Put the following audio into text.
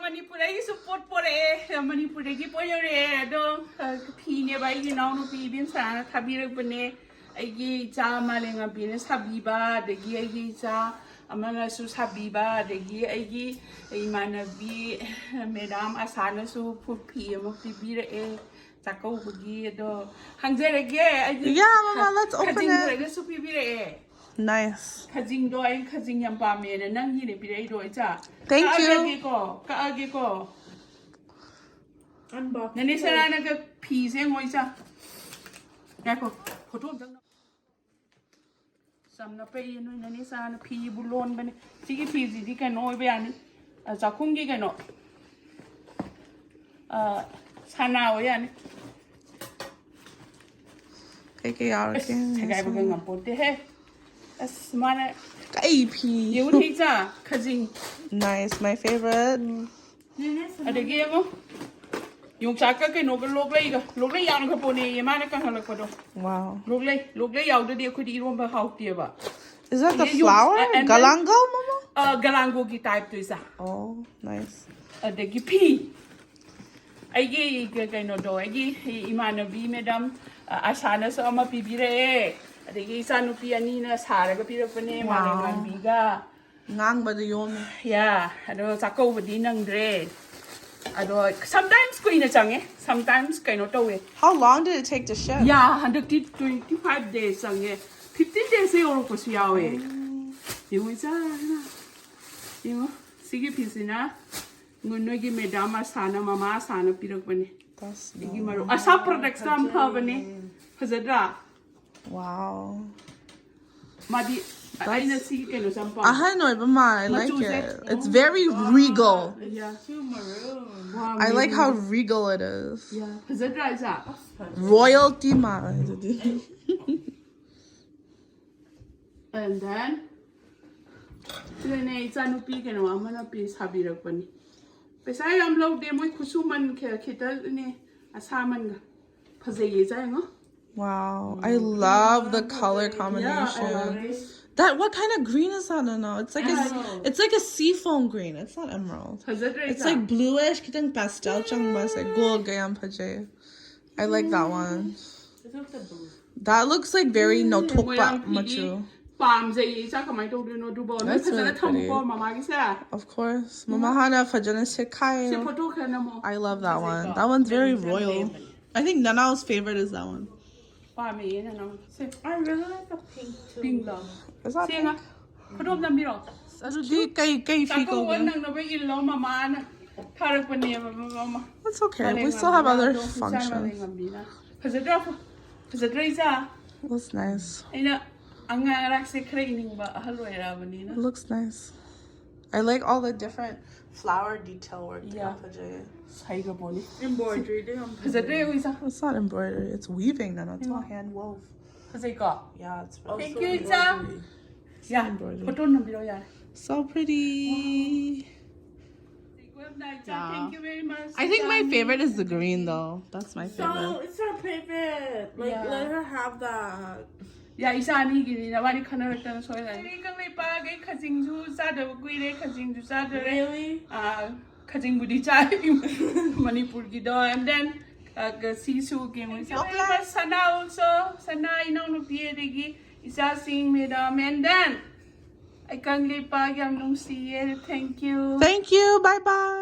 Manipuragi support for a Manipuragi poyore, do Pina by Ginano Pibin Sana, Tabira Bene, a gay maling a business Habiba, the gay among us Habiba, the gay a man of be Madame Asana so put PM of the beer a taco bugi do Hangzera gay. Yeah, Mama, let's open it. Nice. Thank you. Unbox. Nani sana naga piece mo isa. Yako, photo dang. Sam na pe yun nani sana pi bulon bani. Sige piece di ka no ibe ani. Zakungi ka no. Sana o yan. Kaya yaro kin. Kaya ba kang apote he? As mana. Kaipi. You would hit a kazing. Nice, my favorite. Ada game mo. Yung chaka kay no loglay yang ka po ni mana ka halak pa do. Wow. Loglay yaw do di ko di ron ba hawk di ba. Is that the flower? Galango, Mama? Galango ki type to isa. Oh, nice. Ada ki pi. Ay kay no do ay imana bi madam asana sa ama pibire. Ada ki isa no pianina sara ka pira pa ni mana biga. Ngang ba yun? Yeah, ano sako ba di nang dre. Sometimes ko inachang sometimes kayo to How long did it take to ship? Yeah, 125 days sang 15 days yung ko siya Yung isa na. Yung sige pisi na. Nguno gi medama sana mama sana pirag bani. That's Igi maro. Asa products nam pa bani. Hazadra. Wow. Madi I na sige kayo sampa. I like it. It's very regal. Yeah. Wow, I like how regal it is. Yeah. Hazadra isa. Royalty ma. And then then isa no pi kano amana pi sabi ra pani. Pesay am lo de mo kusuman kita ni asaman ga. Phazai sa ngo. Wow. I love the color combination. Yeah, I love this. What kind of green is that? I don't know. It's like a seafoam green. It's not emerald. It's like bluish. Kitang pastel chang mas like gold gayam paje. I like that one. That looks like very no tokpa machu. That's really pretty. Of course. Mama Hana fajana sekai. I love that one. That one's very royal. I think Nanao's favorite is that one. I really like the pink too. Pink love. Is that pink? That's okay. We still have other functions. Looks nice. It looks nice. I like all the different flower detail work. Yeah. Embroidery. It's not embroidery. It's weaving. No, it's all hand wove. Yeah, it's Thank you, Isa. Yeah, embroidery. So pretty. Thank you very much. I think my favorite is the green though. That's my favorite. So it's her favorite. Like let her have that. Yeah, isa ni gini na wani kana rekta so ila. Ni Kangleipak ay kajing ju sa de guire kajing ju sa de. Really? Kajing budi cha Manipur gi do and then sisu game isa. Sana also sana inaw no pie degi isa sing madam and then ay Kangleipak yang nung siye. Thank you. Thank you. Bye bye.